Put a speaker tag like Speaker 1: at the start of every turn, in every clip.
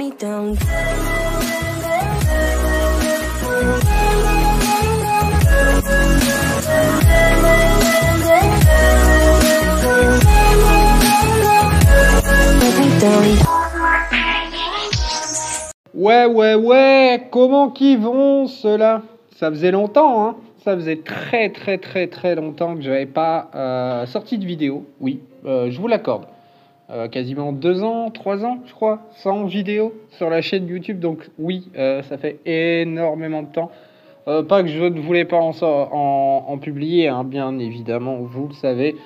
Speaker 1: me down.
Speaker 2: Ouais, comment qu'ils vont ceux-là? Ça faisait longtemps, hein. Ça faisait très longtemps que j'avais pas sorti de vidéo. Oui, je vous l'accorde. Quasiment 2 ans, 3 ans, je crois, sans vidéo sur la chaîne YouTube. Donc oui, ça fait énormément de temps. Pas que je ne voulais pas en publier, hein, bien évidemment, vous le savez.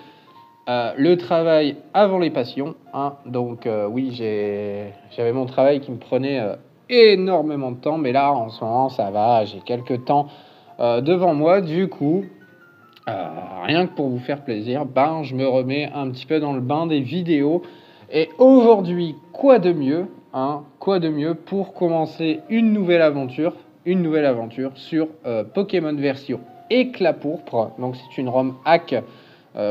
Speaker 2: Le travail avant les passions, hein. Donc oui, j'avais mon travail qui me prenait énormément de temps, mais là en ce moment ça va, j'ai quelques temps devant moi, du coup rien que pour vous faire plaisir, je me remets un petit peu dans le bain des vidéos. Et aujourd'hui, quoi de mieux pour commencer une nouvelle aventure sur Pokémon version Éclat Pourpre. Donc c'est une ROM hack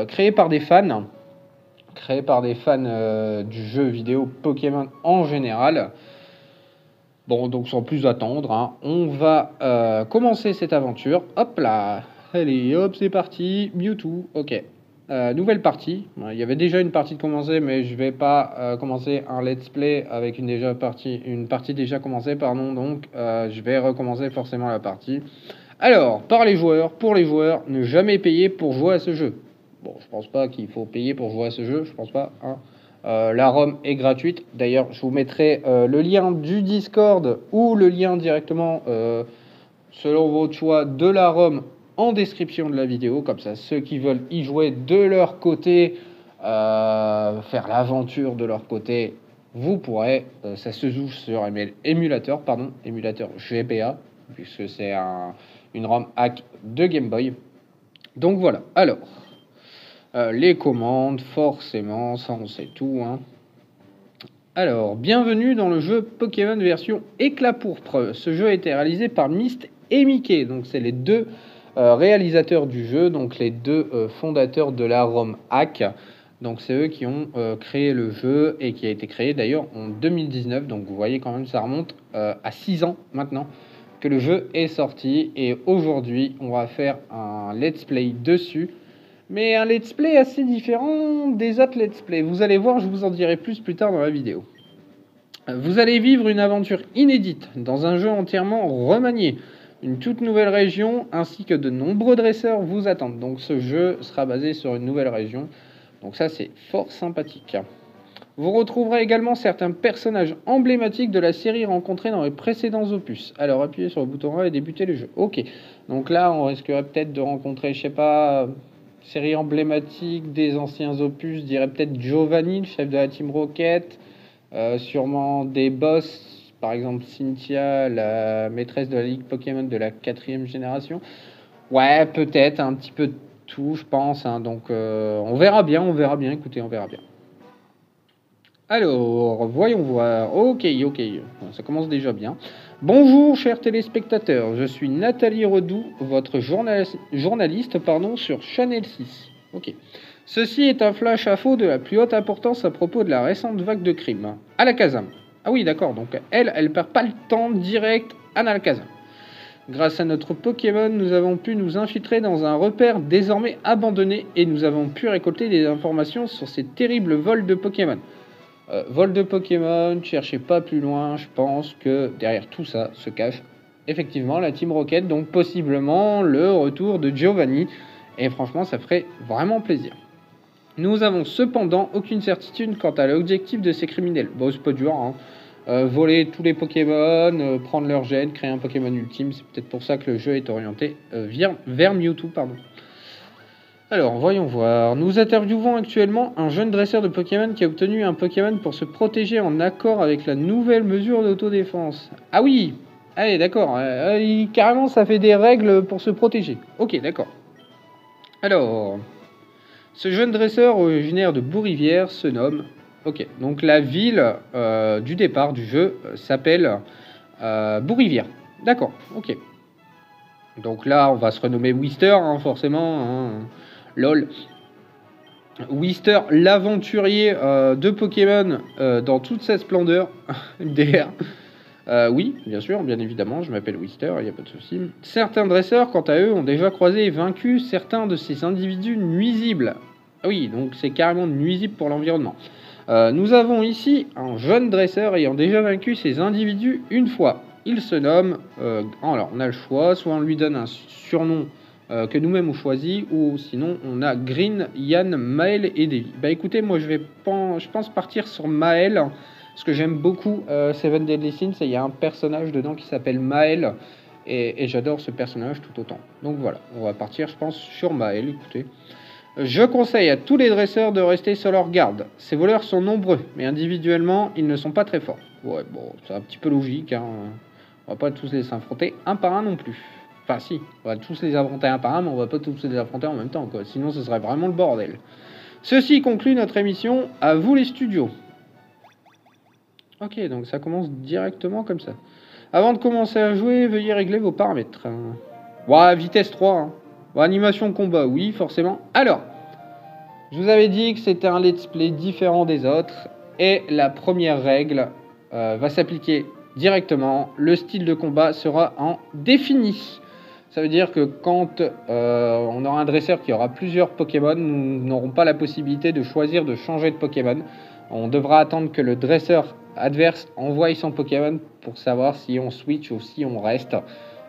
Speaker 2: créée par des fans du jeu vidéo Pokémon en général. Bon, donc sans plus attendre, hein, on va commencer cette aventure. Hop là, allez, hop, c'est parti. Mewtwo, ok. Nouvelle partie. Il y avait déjà une partie de commencer, mais je vais pas commencer un let's play avec une partie déjà commencée, pardon. Donc, je vais recommencer forcément la partie. Alors, pour les joueurs, ne jamais payer pour jouer à ce jeu. Bon, je pense pas qu'il faut payer pour jouer à ce jeu, je pense pas, hein. La ROM est gratuite. D'ailleurs, je vous mettrai le lien du Discord ou le lien directement, selon votre choix, de la ROM en description de la vidéo. Comme ça, ceux qui veulent y jouer de leur côté, faire l'aventure de leur côté, vous pourrez. Ça se joue sur émulateur GBA, puisque c'est une ROM hack de Game Boy. Donc voilà. Alors, les commandes, forcément, ça on sait tout, hein. Alors, bienvenue dans le jeu Pokémon version Éclat Pourpre. Ce jeu a été réalisé par Myst et Mickey. Donc, c'est les deux réalisateurs du jeu, donc les deux fondateurs de la ROM hack. Donc, c'est eux qui ont créé le jeu et qui a été créé d'ailleurs en 2019. Donc, vous voyez quand même, ça remonte à 6 ans maintenant que le jeu est sorti. Et aujourd'hui, on va faire un let's play dessus. Mais un let's play assez différent des autres let's play. Vous allez voir, je vous en dirai plus tard dans la vidéo. Vous allez vivre une aventure inédite dans un jeu entièrement remanié. Une toute nouvelle région ainsi que de nombreux dresseurs vous attendent. Donc ce jeu sera basé sur une nouvelle région. Donc ça c'est fort sympathique. Vous retrouverez également certains personnages emblématiques de la série rencontrés dans les précédents opus. Alors appuyez sur le bouton A et débutez le jeu. Ok, donc là on risquerait peut-être de rencontrer, je sais pas... série emblématique des anciens opus, je dirais peut-être Giovanni, le chef de la Team Rocket, sûrement des boss, par exemple Cynthia, la maîtresse de la Ligue Pokémon de la 4e génération. Ouais, peut-être un petit peu de tout, je pense, hein. Donc on verra bien, écoutez, on verra bien. Alors, voyons voir. Ok, bon, ça commence déjà bien. Bonjour, chers téléspectateurs. Je suis Nathalie Redoux, votre journaliste sur Channel 6. Ok. Ceci est un flash info de la plus haute importance à propos de la récente vague de crimes. Alakazam. Ah oui, d'accord. Donc, elle perd pas le temps direct à Alakazam. Grâce à notre Pokémon, nous avons pu nous infiltrer dans un repère désormais abandonné et nous avons pu récolter des informations sur ces terribles vols de Pokémon. Vol de Pokémon, cherchez pas plus loin, je pense que derrière tout ça se cache effectivement la Team Rocket, donc possiblement le retour de Giovanni, et franchement ça ferait vraiment plaisir. Nous avons cependant aucune certitude quant à l'objectif de ces criminels. Bon, c'est pas dur, hein. Voler tous les Pokémon, prendre leur gène, créer un Pokémon ultime, c'est peut-être pour ça que le jeu est orienté vers Mewtwo, pardon. Alors, voyons voir. Nous interviewons actuellement un jeune dresseur de Pokémon qui a obtenu un Pokémon pour se protéger en accord avec la nouvelle mesure d'autodéfense. Ah oui! Allez, d'accord. Carrément, ça fait des règles pour se protéger. Ok, d'accord. Alors, ce jeune dresseur originaire de Bourrivière se nomme... Ok, donc la ville du départ du jeu s'appelle Bourrivière. D'accord, ok. Donc là, on va se renommer Wister, hein, forcément, hein. LOL. Wister, l'aventurier de Pokémon dans toute sa splendeur. DR. Oui, bien sûr, bien évidemment, je m'appelle Wister, il n'y a pas de souci. Certains dresseurs, quant à eux, ont déjà croisé et vaincu certains de ces individus nuisibles. Ah oui, donc c'est carrément nuisible pour l'environnement. Nous avons ici un jeune dresseur ayant déjà vaincu ces individus une fois. Il se nomme... alors, on a le choix, soit on lui donne un surnom que nous-mêmes on choisit, ou sinon on a Green, Yann, Maël et Davy. Bah écoutez, moi je pense partir sur Maël, parce que j'aime beaucoup Seven Deadly Sins, et il y a un personnage dedans qui s'appelle Maël, et j'adore ce personnage tout autant. Donc voilà, on va partir je pense sur Maël, écoutez. Je conseille à tous les dresseurs de rester sur leur garde. Ces voleurs sont nombreux, mais individuellement, ils ne sont pas très forts. Ouais, bon, c'est un petit peu logique, hein. On va pas tous les affronter un par un non plus. Enfin si, on va tous les affronter un par un, mais on va pas tous les affronter en même temps, quoi. Sinon, ce serait vraiment le bordel. Ceci conclut notre émission. À vous les studios. Ok, donc ça commence directement comme ça. Avant de commencer à jouer, veuillez régler vos paramètres. Ouais, vitesse 3. Hein. Ouais, animation combat, oui, forcément. Alors, je vous avais dit que c'était un let's play différent des autres. Et la première règle va s'appliquer directement. Le style de combat sera en défini. Ça veut dire que quand on aura un dresseur qui aura plusieurs Pokémon, nous n'aurons pas la possibilité de choisir de changer de Pokémon. On devra attendre que le dresseur adverse envoie son Pokémon pour savoir si on switch ou si on reste.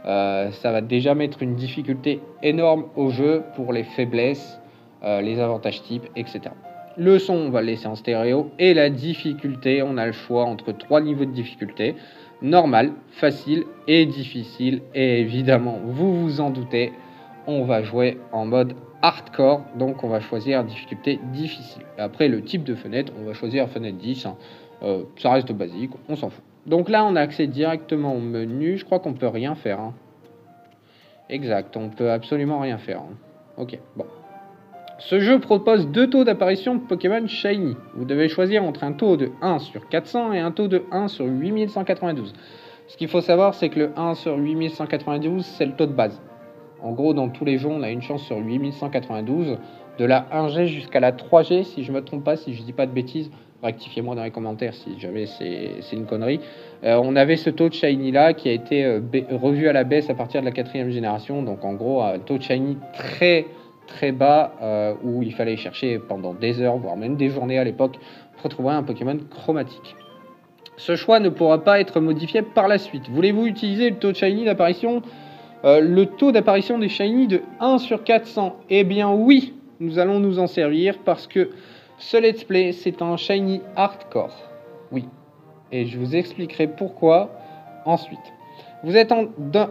Speaker 2: Ça va déjà mettre une difficulté énorme au jeu pour les faiblesses, les avantages types, etc. Le son, on va le laisser en stéréo. Et la difficulté, on a le choix entre 3 niveaux de difficulté. Normal, facile et difficile. Et évidemment, vous vous en doutez, on va jouer en mode hardcore. Donc on va choisir difficulté difficile. Et après, le type de fenêtre, on va choisir fenêtre 10. Hein. Ça reste basique, on s'en fout. Donc là, on a accès directement au menu. Je crois qu'on peut rien faire. Hein. Exact, on peut absolument rien faire. Hein. Ok, bon. Ce jeu propose 2 taux d'apparition de Pokémon Shiny. Vous devez choisir entre un taux de 1 sur 400 et un taux de 1 sur 8192. Ce qu'il faut savoir, c'est que le 1 sur 8192, c'est le taux de base. En gros, dans tous les jeux, on a une chance sur 8192. De la 1G jusqu'à la 3G, si je ne me trompe pas, si je ne dis pas de bêtises, rectifiez-moi dans les commentaires si jamais c'est une connerie. On avait ce taux de Shiny là qui a été revu à la baisse à partir de la 4e génération. Donc en gros, un taux de Shiny très bas où il fallait chercher pendant des heures, voire même des journées à l'époque, pour trouver un Pokémon chromatique. Ce choix ne pourra pas être modifié par la suite. Voulez-vous utiliser le taux de Shiny d'apparition le taux d'apparition des Shiny de 1 sur 400? Eh bien oui, nous allons nous en servir parce que ce let's play, c'est un Shiny hardcore. Oui, et je vous expliquerai pourquoi ensuite. Vous êtes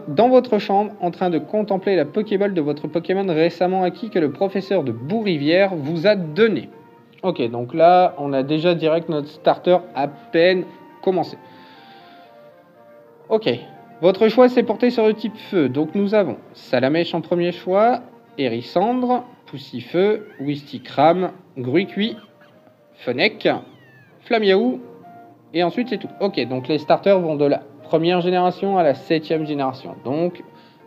Speaker 2: dans votre chambre en train de contempler la Pokéball de votre Pokémon récemment acquis que le professeur de Bourrivière vous a donné. Ok, donc là, on a déjà direct notre starter à peine commencé. Ok, votre choix s'est porté sur le type feu. Donc nous avons Salamèche en premier choix, Hérissandre, Poussifeu, Wistikram, Gruicui, Fennec, Flamiaou, et ensuite c'est tout. Ok, donc les starters vont de la première génération à la 7e génération. Donc,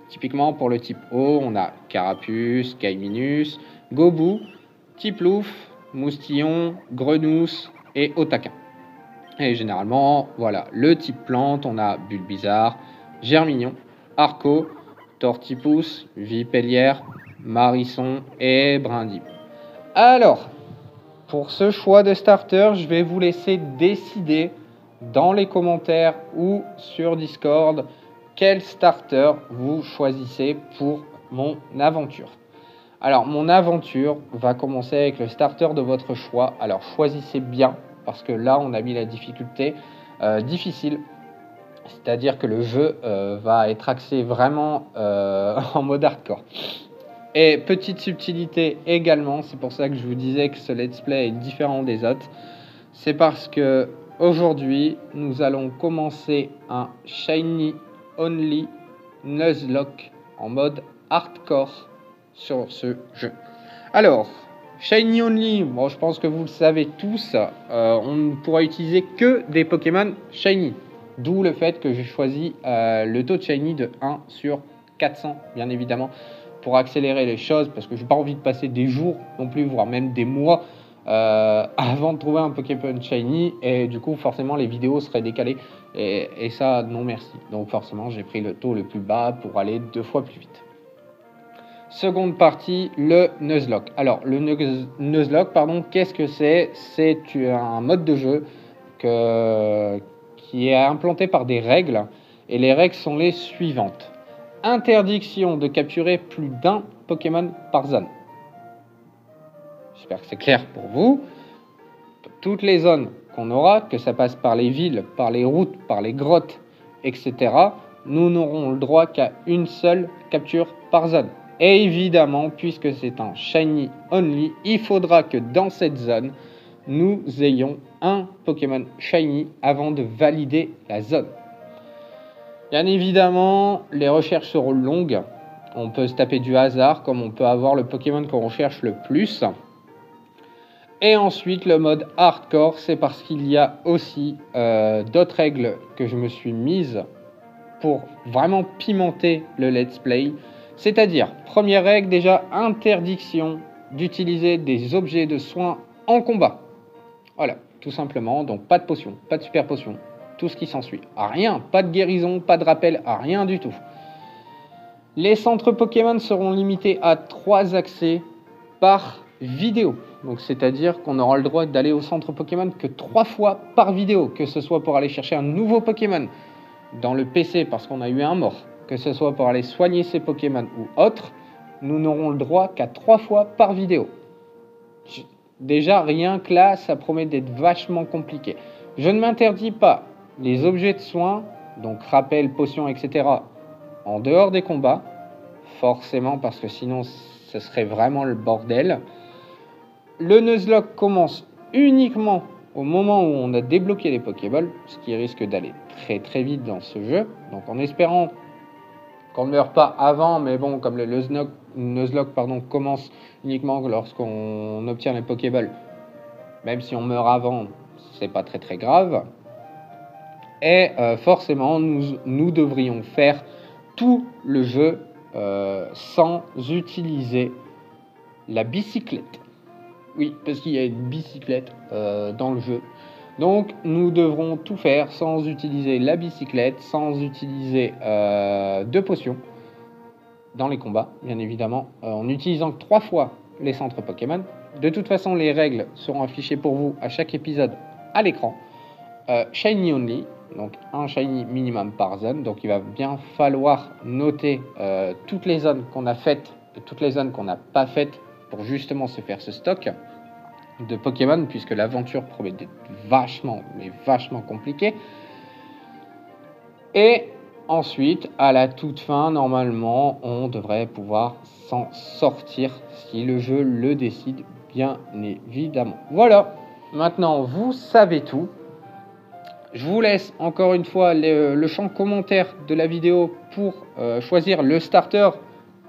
Speaker 2: typiquement pour le type O, on a Carapuce, Kaiminus, Gobu, Tiplouf, Moustillon, Grenousse et Otaka. Et généralement, voilà, le type plante, on a Bulbizarre, Germignon, Arco, Tortipousse, Vipellière, Marisson et Brindille. Alors, pour ce choix de starter, je vais vous laisser décider dans les commentaires ou sur Discord quel starter vous choisissez pour mon aventure. Alors, mon aventure va commencer avec le starter de votre choix. Alors, choisissez bien, parce que là, on a mis la difficulté difficile. C'est-à-dire que le jeu va être axé vraiment en mode hardcore. Et petite subtilité également, c'est pour ça que je vous disais que ce let's play est différent des autres. C'est parce que aujourd'hui, nous allons commencer un Shiny Only Nuzlocke en mode hardcore sur ce jeu. Alors, Shiny Only, bon, je pense que vous le savez tous, on ne pourra utiliser que des Pokémon Shiny. D'où le fait que j'ai choisi le taux de Shiny de 1 sur 400, bien évidemment, pour accélérer les choses, parce que j'ai pas envie de passer des jours non plus, voire même des mois avant de trouver un Pokémon Shiny, et du coup forcément les vidéos seraient décalées, et ça non merci. Donc forcément j'ai pris le taux le plus bas pour aller 2 fois plus vite. Seconde partie, le Nuzlocke. Alors le Nuzlocke, pardon, qu'est-ce que c'est? C'est un mode de jeu qui est implanté par des règles, et les règles sont les suivantes. Interdiction de capturer plus d'un Pokémon par zone. J'espère que c'est clair pour vous. Toutes les zones qu'on aura, que ça passe par les villes, par les routes, par les grottes, etc., nous n'aurons le droit qu'à une seule capture par zone. Et évidemment, puisque c'est un Shiny Only, il faudra que dans cette zone, nous ayons un Pokémon Shiny avant de valider la zone. Bien évidemment, les recherches seront longues. On peut se taper du hasard, comme on peut avoir le Pokémon qu'on recherche le plus. Et ensuite, le mode hardcore, c'est parce qu'il y a aussi d'autres règles que je me suis mises pour vraiment pimenter le let's play. C'est-à-dire, première règle déjà, interdiction d'utiliser des objets de soins en combat. Voilà, tout simplement. Donc pas de potion, pas de super potion, tout ce qui s'ensuit. Rien, pas de guérison, pas de rappel, rien du tout. Les centres Pokémon seront limités à 3 accès par vidéo. Donc c'est-à-dire qu'on aura le droit d'aller au centre Pokémon que 3 fois par vidéo, que ce soit pour aller chercher un nouveau Pokémon dans le PC parce qu'on a eu un mort, que ce soit pour aller soigner ses Pokémon ou autre, nous n'aurons le droit qu'à 3 fois par vidéo. Déjà, rien que là, ça promet d'être vachement compliqué. Je ne m'interdis pas les objets de soins, donc rappel, potions, etc., en dehors des combats, forcément, parce que sinon, ce serait vraiment le bordel. Le Nuzlocke commence uniquement au moment où on a débloqué les Pokéballs, ce qui risque d'aller très très vite dans ce jeu. Donc en espérant qu'on ne meure pas avant, mais bon, comme le Nuzlocke commence uniquement lorsqu'on obtient les Pokéballs, même si on meurt avant, c'est pas très très grave. Et forcément, nous devrions faire tout le jeu sans utiliser la bicyclette. Oui, parce qu'il y a une bicyclette dans le jeu. Donc, nous devrons tout faire sans utiliser la bicyclette, sans utiliser de potions dans les combats, bien évidemment, en utilisant 3 fois les centres Pokémon. De toute façon, les règles seront affichées pour vous à chaque épisode à l'écran. Shiny Only, donc un Shiny minimum par zone. Donc, il va bien falloir noter toutes les zones qu'on a faites et toutes les zones qu'on n'a pas faites pour justement se faire ce stock de Pokémon, puisque l'aventure promet d'être vachement compliquée. Et ensuite, à la toute fin, normalement, on devrait pouvoir s'en sortir si le jeu le décide, bien évidemment. Voilà, maintenant vous savez tout. Je vous laisse encore une fois le champ commentaire de la vidéo pour choisir le starter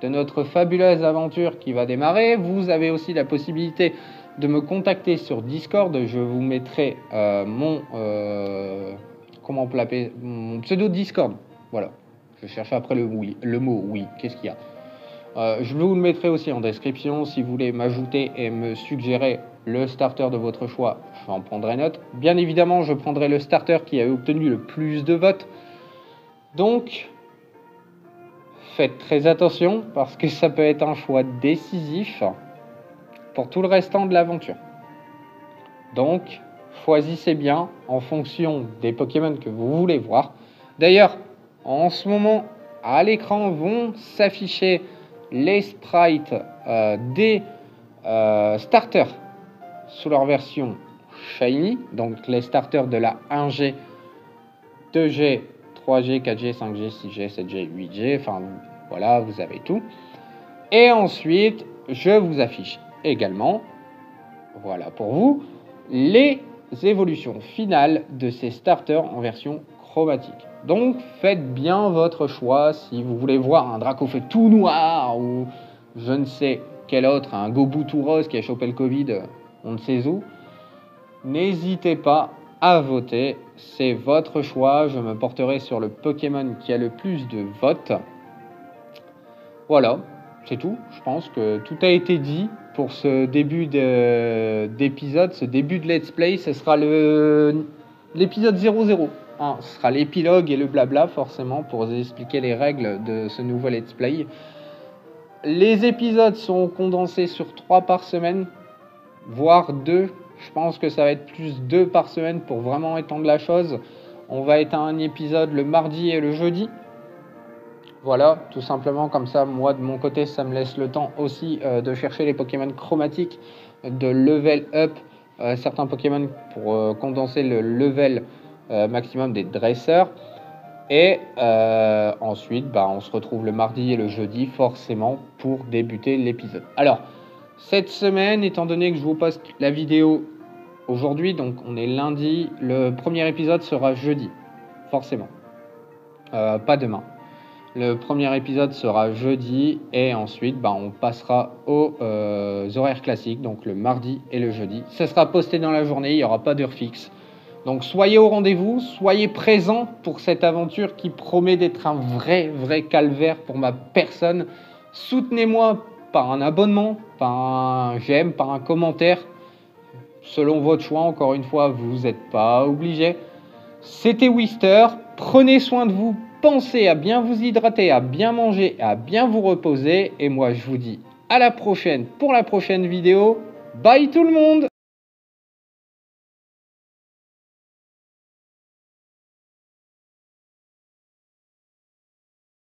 Speaker 2: de notre fabuleuse aventure qui va démarrer. Vous avez aussi la possibilité de me contacter sur Discord. Je vous mettrai mon pseudo Discord. Voilà, je cherche après le mot oui. Qu'est-ce qu'il y a? Je vous le mettrai aussi en description si vous voulez m'ajouter et me suggérer le starter de votre choix. J'en prendrai note. Bien évidemment, je prendrai le starter qui a obtenu le plus de votes. Donc, faites très attention parce que ça peut être un choix décisif pour tout le restant de l'aventure. Donc, choisissez bien en fonction des Pokémon que vous voulez voir. D'ailleurs, en ce moment, à l'écran vont s'afficher les sprites des starters sous leur version Shiny. Donc, les starters de la 1G, 2G, 3G, 4G, 5G, 6G, 7G, 8G. Enfin, voilà, vous avez tout. Et ensuite, je vous affiche également, voilà pour vous, les évolutions finales de ces starters en version chromatique. Donc faites bien votre choix si vous voulez voir un Dracofeu tout noir ou je ne sais quel autre, un Gobu tout rose qui a chopé le Covid, on ne sait où. N'hésitez pas à voter, c'est votre choix. Je me porterai sur le Pokémon qui a le plus de votes. Voilà. c'est tout. Je pense que tout a été dit pour ce début d'épisode, ce début de let's play. Ce sera l'épisode 00. Hein, ce sera l'épilogue et le blabla, forcément, pour vous expliquer les règles de ce nouveau let's play. Les épisodes sont condensés sur 3 par semaine, voire 2. Je pense que ça va être plus 2 par semaine pour vraiment étendre la chose. On va être à un épisode le mardi et le jeudi. Voilà, tout simplement, comme ça, moi de mon côté, ça me laisse le temps aussi de chercher les Pokémon chromatiques, de level up certains Pokémon pour condenser le level maximum des dresseurs. Et ensuite, on se retrouve le mardi et le jeudi, forcément, pour débuter l'épisode. Alors, cette semaine, étant donné que je vous poste la vidéo aujourd'hui, donc on est lundi, le premier épisode sera jeudi, forcément. Pas demain. Le premier épisode sera jeudi et ensuite on passera aux horaires classiques, donc le mardi et le jeudi. Ça sera posté dans la journée, il n'y aura pas d'heure fixe. Donc soyez au rendez-vous, soyez présents pour cette aventure qui promet d'être un vrai calvaire pour ma personne. Soutenez-moi par un abonnement, par un j'aime, par un commentaire. Selon votre choix, encore une fois, vous n'êtes pas obligé. C'était Wister, prenez soin de vous. Pensez à bien vous hydrater, à bien manger, à bien vous reposer. Et moi, je vous dis à la prochaine pour la prochaine vidéo. Bye tout le monde!